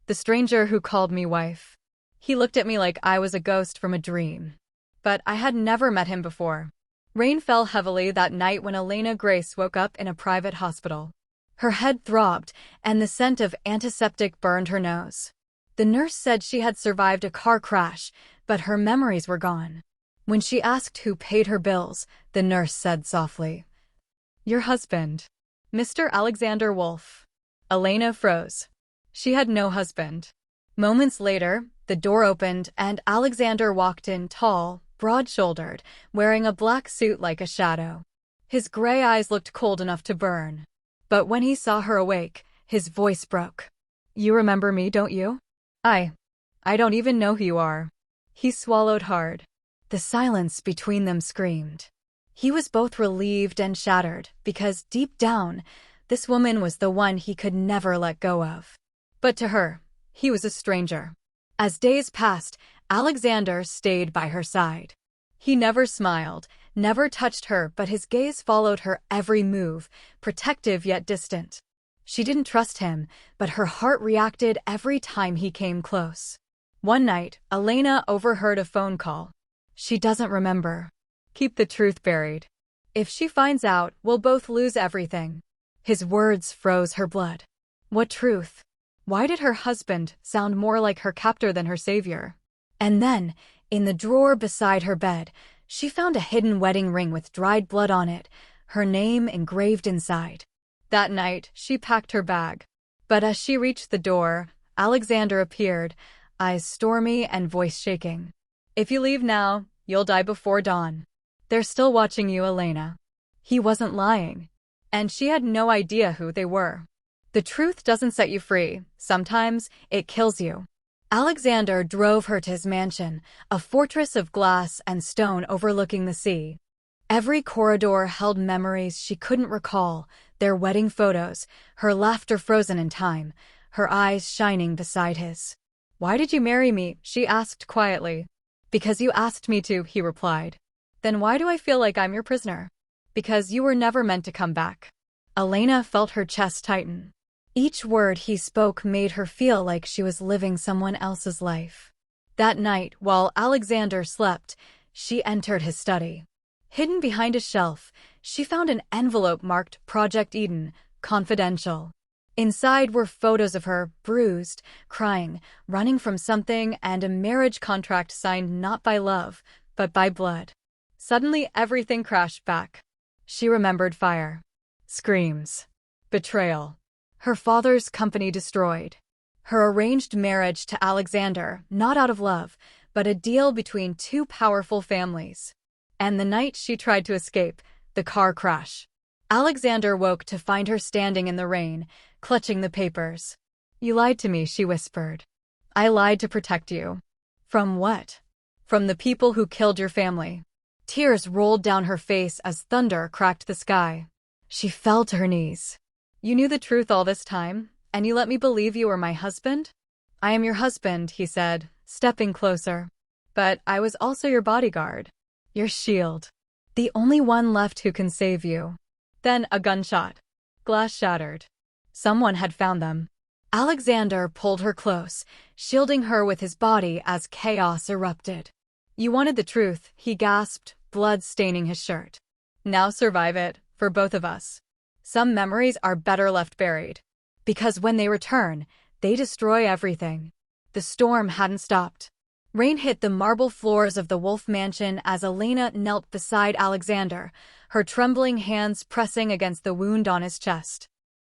The stranger who called me wife. He looked at me like I was a ghost from a dream. But I had never met him before. Rain fell heavily that night when Elena Grace woke up in a private hospital. Her head throbbed, and the scent of antiseptic burned her nose. The nurse said she had survived a car crash, but her memories were gone. When she asked who paid her bills, the nurse said softly, "Your husband, Mr. Alexander Wolf." Elena froze. She had no husband. Moments later, the door opened and Alexander walked in tall, broad-shouldered, wearing a black suit like a shadow. His gray eyes looked cold enough to burn. But when he saw her awake, his voice broke. "You remember me, don't you?" I don't even know who you are." He swallowed hard. The silence between them screamed. He was both relieved and shattered, because deep down, this woman was the one he could never let go of. But to her, he was a stranger. As days passed, Alexander stayed by her side. He never smiled, never touched her, but his gaze followed her every move, protective yet distant. She didn't trust him, but her heart reacted every time he came close. One night, Elena overheard a phone call. "She doesn't remember. Keep the truth buried. If she finds out, we'll both lose everything." His words froze her blood. What truth? Why did her husband sound more like her captor than her savior? And then, in the drawer beside her bed, she found a hidden wedding ring with dried blood on it, her name engraved inside. That night, she packed her bag. But as she reached the door, Alexander appeared, eyes stormy and voice shaking. "If you leave now, you'll die before dawn. They're still watching you, Elena." He wasn't lying. And she had no idea who they were. The truth doesn't set you free. Sometimes, it kills you. Alexander drove her to his mansion, a fortress of glass and stone overlooking the sea. Every corridor held memories she couldn't recall, their wedding photos, her laughter frozen in time, her eyes shining beside his. "Why did you marry me?" she asked quietly. "Because you asked me to," he replied. "Then why do I feel like I'm your prisoner?" "Because you were never meant to come back." Elena felt her chest tighten. Each word he spoke made her feel like she was living someone else's life. That night, while Alexander slept, she entered his study. Hidden behind a shelf, she found an envelope marked Project Eden, confidential. Inside were photos of her, bruised, crying, running from something, and a marriage contract signed not by love, but by blood. Suddenly, everything crashed back. She remembered fire, screams, betrayal, her father's company destroyed, her arranged marriage to Alexander, not out of love, but a deal between two powerful families. And the night she tried to escape, the car crash. Alexander woke to find her standing in the rain, clutching the papers. "You lied to me," she whispered. "I lied to protect you." "From what?" "From the people who killed your family." Tears rolled down her face as thunder cracked the sky. She fell to her knees. "You knew the truth all this time, and you let me believe you were my husband?" "I am your husband," he said, stepping closer. "But I was also your bodyguard. Your shield. The only one left who can save you." Then a gunshot. Glass shattered. Someone had found them. Alexander pulled her close, shielding her with his body as chaos erupted. "You wanted the truth," he gasped, blood staining his shirt. "Now survive it, for both of us. Some memories are better left buried. Because when they return, they destroy everything." The storm hadn't stopped. Rain hit the marble floors of the Wolf mansion as Elena knelt beside Alexander, her trembling hands pressing against the wound on his chest.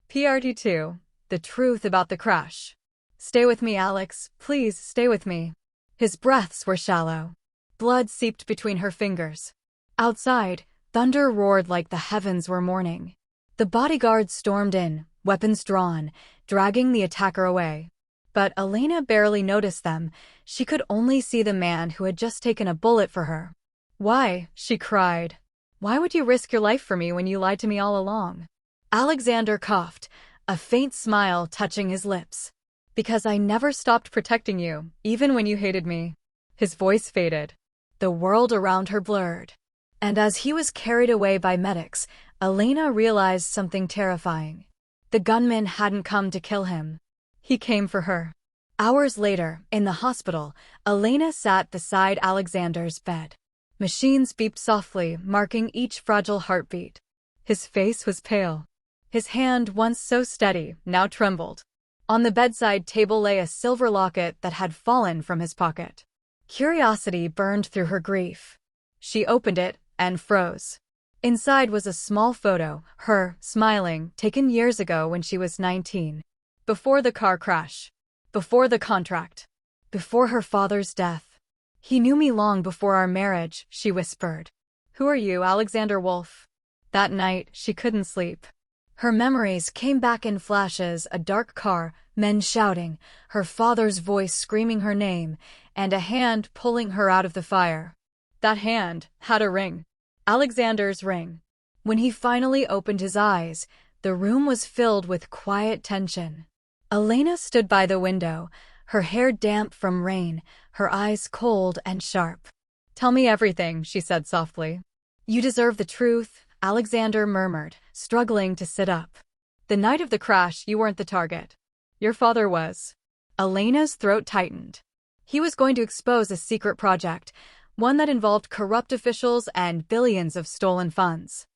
"PRT2, the truth about the crash. Stay with me, Alex, please stay with me." His breaths were shallow. Blood seeped between her fingers. Outside, thunder roared like the heavens were mourning. The bodyguards stormed in, weapons drawn, dragging the attacker away. But Elena barely noticed them. She could only see the man who had just taken a bullet for her. "Why?" she cried. "Why would you risk your life for me when you lied to me all along?" Alexander coughed, a faint smile touching his lips. "Because I never stopped protecting you, even when you hated me." His voice faded. The world around her blurred. And as he was carried away by medics, Elena realized something terrifying. The gunman hadn't come to kill him. He came for her. Hours later, in the hospital, Elena sat beside Alexander's bed. Machines beeped softly, marking each fragile heartbeat. His face was pale. His hand, once so steady, now trembled. On the bedside table lay a silver locket that had fallen from his pocket. Curiosity burned through her grief. She opened it and froze. Inside was a small photo, her, smiling, taken years ago when she was 19. Before the car crash. Before the contract. Before her father's death. "He knew me long before our marriage," she whispered. "Who are you, Alexander Wolf?" That night, she couldn't sleep. Her memories came back in flashes, a dark car, men shouting, her father's voice screaming her name, and a hand pulling her out of the fire. That hand had a ring. Alexander's ring. When he finally opened his eyes, the room was filled with quiet tension. Elena stood by the window, her hair damp from rain, her eyes cold and sharp. "Tell me everything," she said softly. "You deserve the truth," Alexander murmured, struggling to sit up. "The night of the crash, you weren't the target. Your father was." Elena's throat tightened. He was going to expose a secret project, one that involved corrupt officials and billions of stolen funds.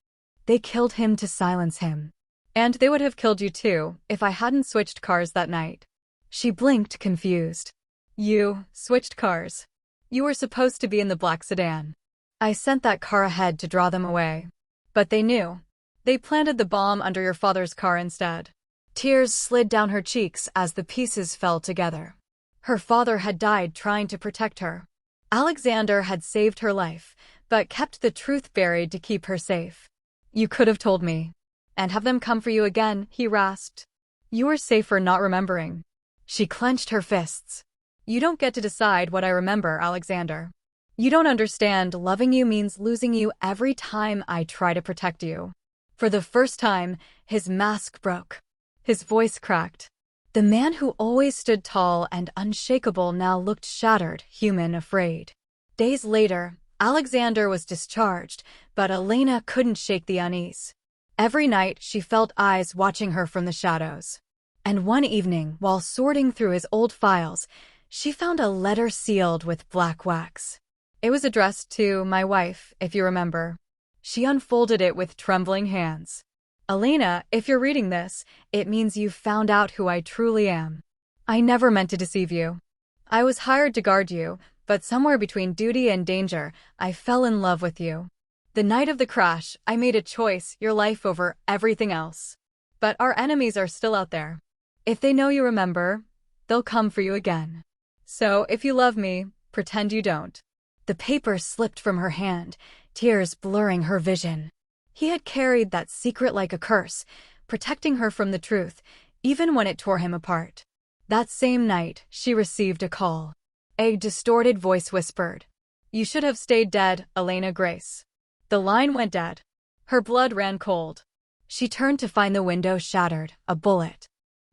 "They killed him to silence him. And they would have killed you too, if I hadn't switched cars that night." She blinked, confused. "You switched cars? You were supposed to be in the black sedan." "I sent that car ahead to draw them away. But they knew. They planted the bomb under your father's car instead." Tears slid down her cheeks as the pieces fell together. Her father had died trying to protect her. Alexander had saved her life, but kept the truth buried to keep her safe. "You could have told me. And have them come for you again," he rasped. "You were safer not remembering." She clenched her fists. "You don't get to decide what I remember, Alexander. You don't understand. Loving you means losing you every time I try to protect you." For the first time, his mask broke. His voice cracked. The man who always stood tall and unshakable now looked shattered, human, afraid. Days later, Alexander was discharged, but Elena couldn't shake the unease. Every night, she felt eyes watching her from the shadows. And one evening, while sorting through his old files, she found a letter sealed with black wax. It was addressed to my wife, if you remember. She unfolded it with trembling hands. "Elena, if you're reading this, it means you've found out who I truly am. I never meant to deceive you. I was hired to guard you, but somewhere between duty and danger, I fell in love with you. The night of the crash, I made a choice, your life over everything else. But our enemies are still out there. If they know you remember, they'll come for you again. So if you love me, pretend you don't." The paper slipped from her hand, tears blurring her vision. He had carried that secret like a curse, protecting her from the truth, even when it tore him apart. That same night, she received a call. A distorted voice whispered, "You should have stayed dead, Elena Grace." The line went dead. Her blood ran cold. She turned to find the window shattered, a bullet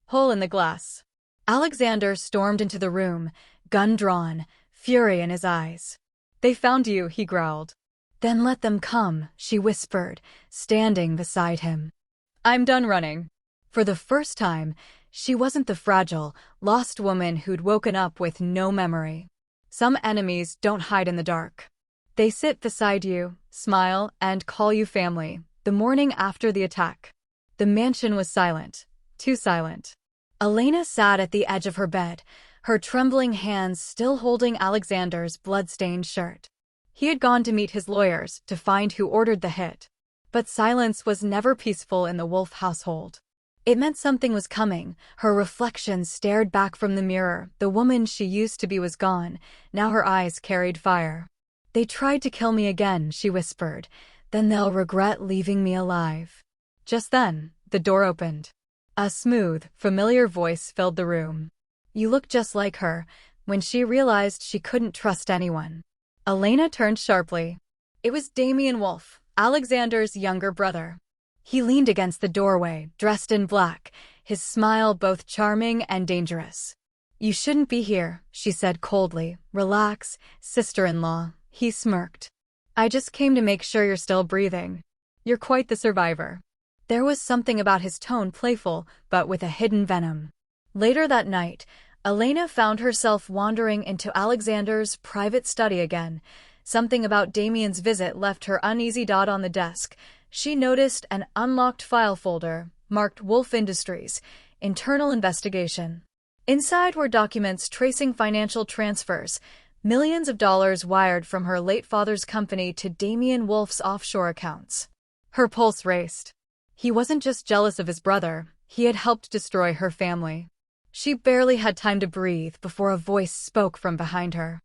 hole in the glass. Alexander stormed into the room, gun drawn, fury in his eyes. "They found you," he growled. "Then let them come," she whispered, standing beside him. "I'm done running." For the first time, she wasn't the fragile, lost woman who'd woken up with no memory. Some enemies don't hide in the dark. They sit beside you, smile, and call you family. The morning after the attack, the mansion was silent, too silent. Elena sat at the edge of her bed, her trembling hands still holding Alexander's blood-stained shirt. He had gone to meet his lawyers to find who ordered the hit. But silence was never peaceful in the Wolf household. It meant something was coming. Her reflection stared back from the mirror. The woman she used to be was gone. Now her eyes carried fire. "They tried to kill me again," she whispered. "Then they'll regret leaving me alive." Just then, the door opened. A smooth, familiar voice filled the room. "You look just like her," when she realized she couldn't trust anyone. Elena turned sharply. It was Damian Wolf, Alexander's younger brother. He leaned against the doorway, dressed in black, his smile both charming and dangerous. "You shouldn't be here," she said coldly. "Relax, sister-in-law." He smirked. "I just came to make sure you're still breathing. You're quite the survivor." There was something about his tone, playful, but with a hidden venom. Later that night, Elena found herself wandering into Alexander's private study again. Something about Damien's visit left her uneasy. On the desk, she noticed an unlocked file folder marked Wolf Industries, Internal Investigation. Inside were documents tracing financial transfers, millions of dollars wired from her late father's company to Damien Wolf's offshore accounts. Her pulse raced. He wasn't just jealous of his brother, he had helped destroy her family. She barely had time to breathe before a voice spoke from behind her.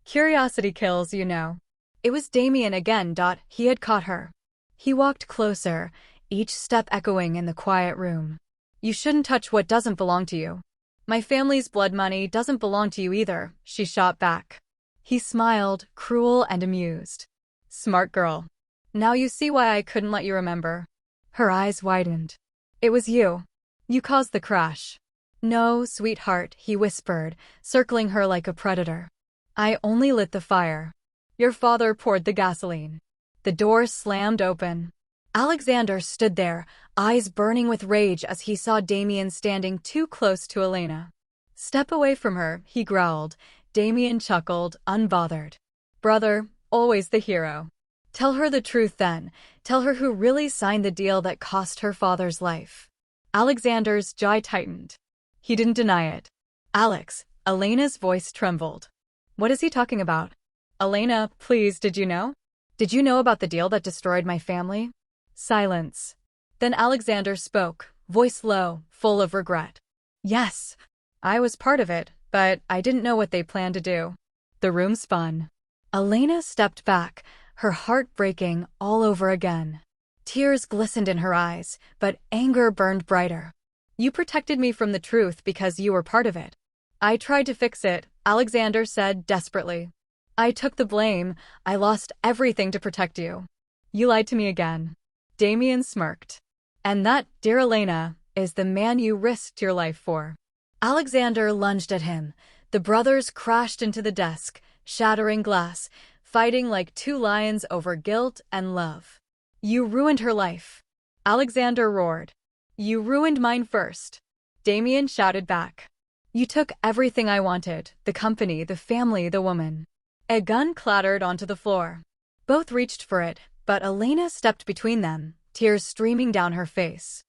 Curiosity kills, you know. It was Damien again. He had caught her. He walked closer, each step echoing in the quiet room. You shouldn't touch what doesn't belong to you. My family's blood money doesn't belong to you either, she shot back. He smiled, cruel and amused. Smart girl. Now you see why I couldn't let you remember. Her eyes widened. It was you. You caused the crash. No, sweetheart, he whispered, circling her like a predator. I only lit the fire. Your father poured the gasoline. The door slammed open. Alexander stood there, eyes burning with rage as he saw Damien standing too close to Elena. Step away from her, he growled. Damien chuckled, unbothered. Brother, always the hero. Tell her the truth then. Tell her who really signed the deal that cost her father's life. Alexander's jaw tightened. He didn't deny it. Alex, Elena's voice trembled. What is he talking about? Elena, please, did you know? Did you know about the deal that destroyed my family? Silence. Then Alexander spoke, voice low, full of regret. Yes, I was part of it, but I didn't know what they planned to do. The room spun. Elena stepped back, her heart breaking all over again. Tears glistened in her eyes, but anger burned brighter. You protected me from the truth because you were part of it. I tried to fix it, Alexander said desperately. I took the blame. I lost everything to protect you. You lied to me again. Damien smirked. And that, dear Elena, is the man you risked your life for. Alexander lunged at him. The brothers crashed into the desk, shattering glass, fighting like two lions over guilt and love. You ruined her life. Alexander roared. You ruined mine first. Damien shouted back. You took everything I wanted, the company, the family, the woman. A gun clattered onto the floor. Both reached for it, but Elena stepped between them, tears streaming down her face.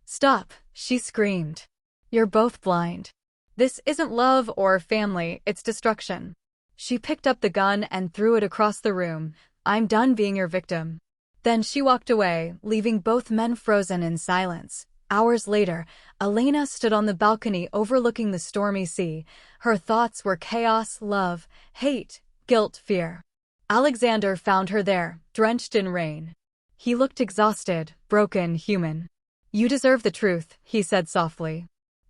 Stop, she screamed. You're both blind. This isn't love or family, it's destruction. She picked up the gun and threw it across the room. I'm done being your victim. Then she walked away, leaving both men frozen in silence. Hours later, Elena stood on the balcony overlooking the stormy sea. Her thoughts were chaos, love, hate, guilt, fear. Alexander found her there, drenched in rain. He looked exhausted, broken, human. You deserve the truth, he said softly.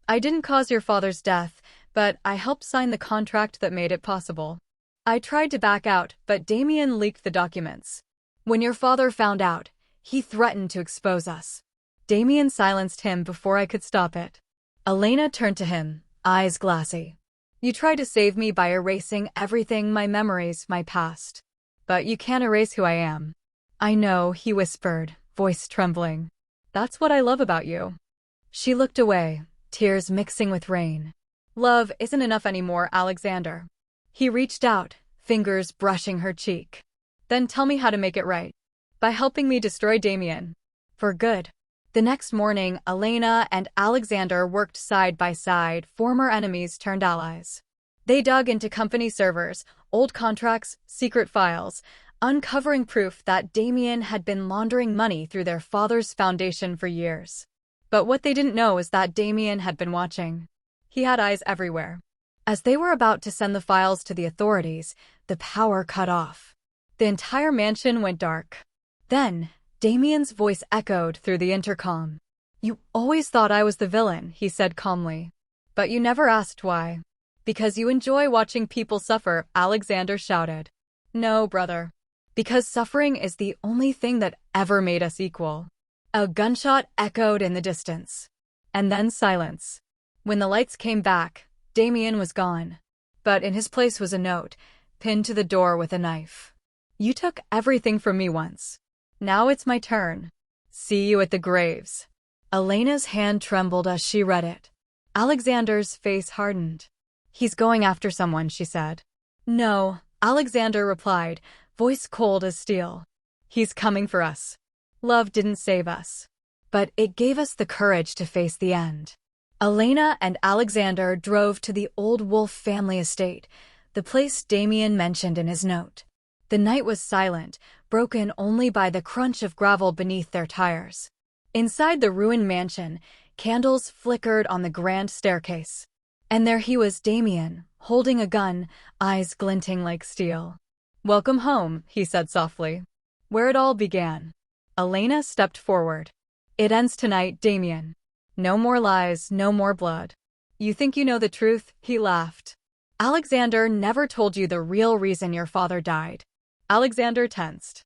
I didn't cause your father's death, but I helped sign the contract that made it possible. I tried to back out, but Damien leaked the documents. When your father found out, he threatened to expose us. Damien silenced him before I could stop it. Elena turned to him, eyes glassy. You tried to save me by erasing everything, my memories, my past. But you can't erase who I am. I know, he whispered, voice trembling. That's what I love about you. She looked away, tears mixing with rain. Love isn't enough anymore, Alexander. He reached out, fingers brushing her cheek. Then tell me how to make it right. By helping me destroy Damien. For good. The next morning, Elena and Alexander worked side by side, former enemies turned allies. They dug into company servers, old contracts, secret files, uncovering proof that Damien had been laundering money through their father's foundation for years. But what they didn't know is that Damien had been watching. He had eyes everywhere. As they were about to send the files to the authorities, the power cut off. The entire mansion went dark. Then, Damien's voice echoed through the intercom. You always thought I was the villain, he said calmly. But you never asked why. Because you enjoy watching people suffer, Alexander shouted. No, brother. Because suffering is the only thing that ever made us equal. A gunshot echoed in the distance. And then silence. When the lights came back, Damien was gone. But in his place was a note, pinned to the door with a knife. You took everything from me once. Now it's my turn. See you at the graves. Elena's hand trembled as she read it. Alexander's face hardened. He's going after someone, she said. No, Alexander replied, voice cold as steel. He's coming for us. Love didn't save us, but it gave us the courage to face the end. Elena and Alexander drove to the old Wolf family estate, the place Damien mentioned in his note. The night was silent, broken only by the crunch of gravel beneath their tires. Inside the ruined mansion, candles flickered on the grand staircase. And there he was, Damien, holding a gun, eyes glinting like steel. Welcome home, he said softly. Where it all began. Elena stepped forward. It ends tonight, Damien. No more lies, no more blood. You think you know the truth? He laughed. Alexander never told you the real reason your father died. Alexander tensed.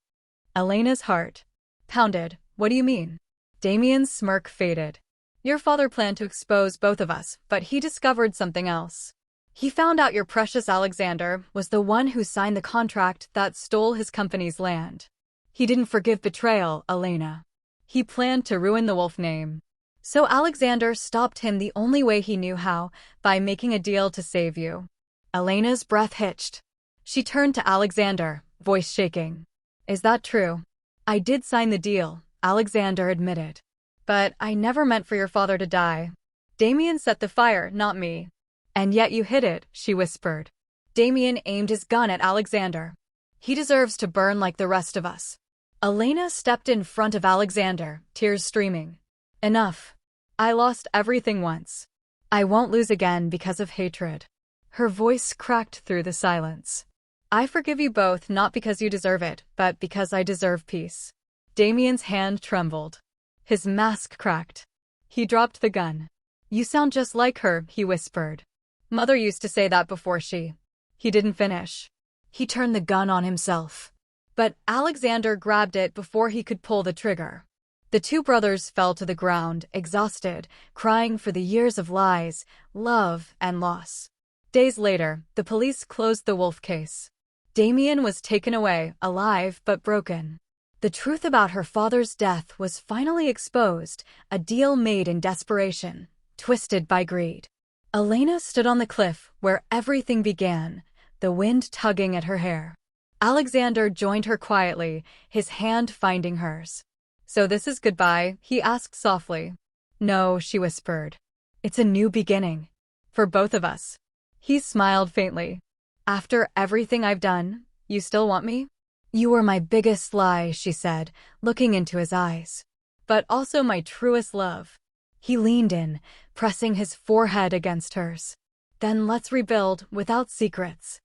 Elena's heart pounded. What do you mean? Damien's smirk faded. Your father planned to expose both of us, but he discovered something else. He found out your precious Alexander was the one who signed the contract that stole his company's land. He didn't forgive betrayal, Elena. He planned to ruin the Wolf name. So Alexander stopped him the only way he knew how, by making a deal to save you. Elena's breath hitched. She turned to Alexander, voice shaking. Is that true? I did sign the deal, Alexander admitted. But I never meant for your father to die. Damien set the fire, not me. And yet you hid it, she whispered. Damien aimed his gun at Alexander. He deserves to burn like the rest of us. Elena stepped in front of Alexander, tears streaming. Enough. I lost everything once. I won't lose again because of hatred. Her voice cracked through the silence. I forgive you both not because you deserve it, but because I deserve peace. Damien's hand trembled. His mask cracked. He dropped the gun. You sound just like her, he whispered. Mother used to say that before she. He didn't finish. He turned the gun on himself. But Alexander grabbed it before he could pull the trigger. The two brothers fell to the ground, exhausted, crying for the years of lies, love, and loss. Days later, the police closed the Wolf case. Damien was taken away, alive but broken. The truth about her father's death was finally exposed, a deal made in desperation, twisted by greed. Elena stood on the cliff where everything began, the wind tugging at her hair. Alexander joined her quietly, his hand finding hers. So this is goodbye, he asked softly. No, she whispered. It's a new beginning. For both of us. He smiled faintly. After everything I've done, you still want me? You were my biggest lie, she said, looking into his eyes. But also my truest love. He leaned in, pressing his forehead against hers. Then let's rebuild without secrets.